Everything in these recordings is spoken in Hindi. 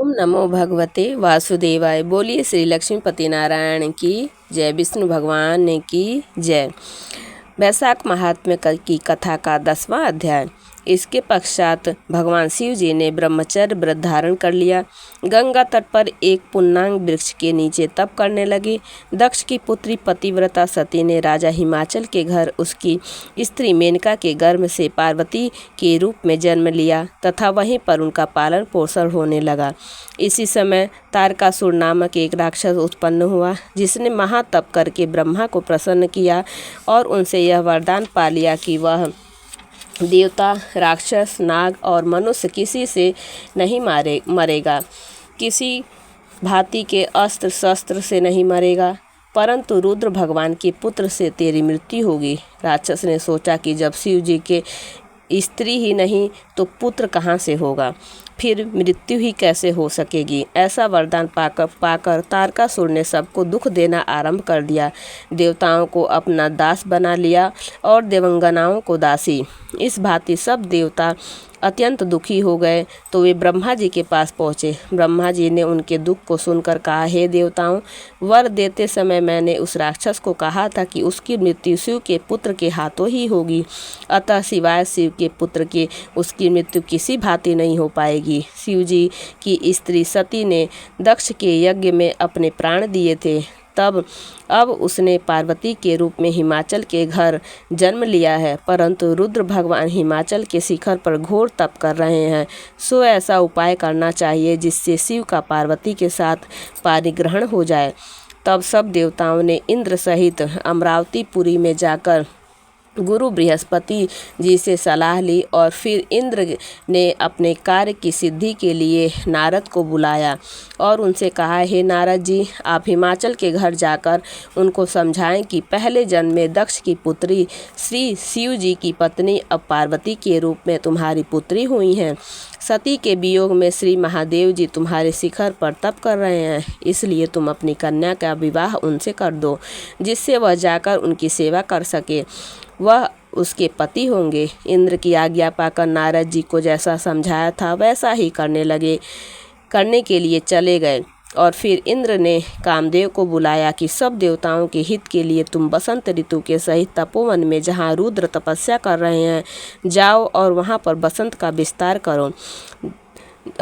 ओम नमो भगवते वासुदेवाय। बोलिए श्री लक्ष्मीपति नारायण की जय, विष्णु भगवान की जय। वैशाख महात्म्य की कथा का 10वां अध्याय। इसके पश्चात भगवान शिव जी ने ब्रह्मचर्य व्रत धारण कर लिया। गंगा तट पर एक पुन्नांग वृक्ष के नीचे तप करने लगे। दक्ष की पुत्री पतिव्रता सती ने राजा हिमाचल के घर उसकी स्त्री मेनका के गर्भ से पार्वती के रूप में जन्म लिया तथा वहीं पर उनका पालन पोषण होने लगा। इसी समय तारकासुर नामक एक राक्षस उत्पन्न हुआ, जिसने महातप करके ब्रह्मा को प्रसन्न किया और उनसे यह वरदान पा लिया कि वह देवता, राक्षस, नाग और मनुष्य किसी से नहीं मरेगा, किसी भांति के अस्त्र शस्त्र से नहीं मरेगा, परंतु रुद्र भगवान के पुत्र से तेरी मृत्यु होगी। राक्षस ने सोचा कि जब शिव जी के स्त्री ही नहीं तो पुत्र कहाँ से होगा, फिर मृत्यु ही कैसे हो सकेगी। ऐसा वरदान पाकर तारकासुर ने सबको दुख देना आरंभ कर दिया। देवताओं को अपना दास बना लिया और देवंगनाओं को दासी। इस भांति सब देवता अत्यंत दुखी हो गए तो वे ब्रह्मा जी के पास पहुँचे। ब्रह्मा जी ने उनके दुख को सुनकर कहा, हे देवताओं, वर देते समय मैंने उस राक्षस को कहा था कि उसकी मृत्यु शिव के पुत्र के हाथों ही होगी, अतः सिवाय शिव के पुत्र के उसकी मृत्यु किसी भांति नहीं हो पाएगी। शिव जी की स्त्री सती ने दक्ष के यज्ञ में अपने प्राण दिए थे, अब उसने पार्वती के रूप में हिमाचल के घर जन्म लिया है, परंतु रुद्र भगवान हिमाचल के शिखर पर घोर तप कर रहे हैं। सो ऐसा उपाय करना चाहिए जिससे शिव का पार्वती के साथ पारिग्रहण हो जाए। तब सब देवताओं ने इंद्र सहित अमरावतीपुरी में जाकर गुरु बृहस्पति जी से सलाह ली और फिर इंद्र ने अपने कार्य की सिद्धि के लिए नारद को बुलाया और उनसे कहा, हे नारद जी, आप हिमाचल के घर जाकर उनको समझाएं कि पहले जन्म में दक्ष की पुत्री श्री शिव जी की पत्नी अब पार्वती के रूप में तुम्हारी पुत्री हुई हैं। सती के वियोग में श्री महादेव जी तुम्हारे शिखर पर तप कर रहे हैं, इसलिए तुम अपनी कन्या का विवाह उनसे कर दो, जिससे वह जाकर उनकी सेवा कर सके, वह उसके पति होंगे। इंद्र की आज्ञा पाकर नारद जी को जैसा समझाया था वैसा ही करने के लिए चले गए और फिर इंद्र ने कामदेव को बुलाया कि सब देवताओं के हित के लिए तुम बसंत ऋतु के सहित तपोवन में, जहाँ रुद्र तपस्या कर रहे हैं, जाओ और वहाँ पर बसंत का विस्तार करो।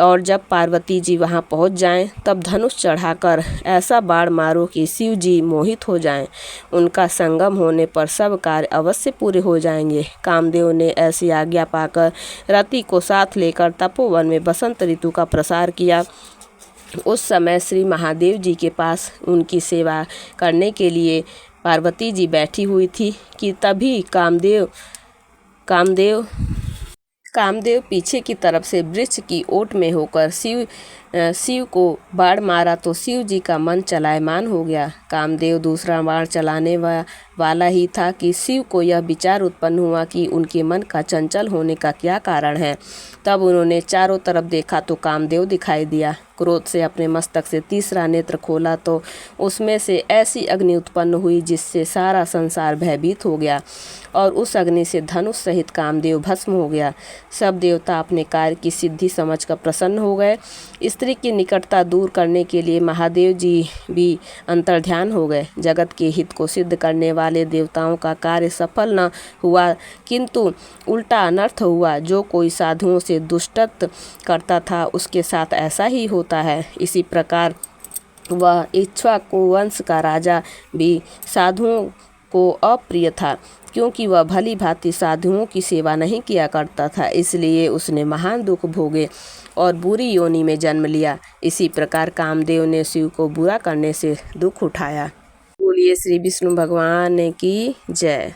और जब पार्वती जी वहां पहुंच जाएं, तब धनुष चढ़ाकर ऐसा बाण मारो कि शिव जी मोहित हो जाएं। उनका संगम होने पर सब कार्य अवश्य पूरे हो जाएंगे। कामदेव ने ऐसी आज्ञा पाकर रति को साथ लेकर तपोवन में बसंत ऋतु का प्रसार किया। उस समय श्री महादेव जी के पास उनकी सेवा करने के लिए पार्वती जी बैठी हुई थी कि तभी कामदेव पीछे की तरफ से वृक्ष की ओट में होकर शिव को बाण मारा तो शिव जी का मन चलायमान हो गया। कामदेव दूसरा बाण चलाने वाला ही था कि शिव को यह विचार उत्पन्न हुआ कि उनके मन का चंचल होने का क्या कारण है। तब उन्होंने चारों तरफ देखा तो कामदेव दिखाई दिया। क्रोध से अपने मस्तक से तीसरा नेत्र खोला तो उसमें से ऐसी अग्नि उत्पन्न हुई जिससे सारा संसार भयभीत हो गया और उस अग्नि से धनुष सहित कामदेव भस्म हो गया। सब देवता अपने कार्य की सिद्धि समझकर प्रसन्न हो गए। स्त्री की निकटता दूर करने के लिए महादेव जी भी अंतर्ध्यान हो गए। जगत के हित को सिद्ध करने वाले देवताओं का कार्य सफल न हुआ, किंतु उल्टा अनर्थ हुआ। जो कोई साधुओं से दुष्टत्व करता था उसके साथ ऐसा ही होता है। इसी प्रकार वह इक्ष्वाकु वंश का राजा भी साधुओं को अप्रिय था, क्योंकि वह भली भांति साधुओं की सेवा नहीं किया करता था, इसलिए उसने महान दुख भोगे और बुरी योनि में जन्म लिया। इसी प्रकार कामदेव ने शिव को बुरा करने से दुख उठाया। बोलिए श्री विष्णु भगवान की जय।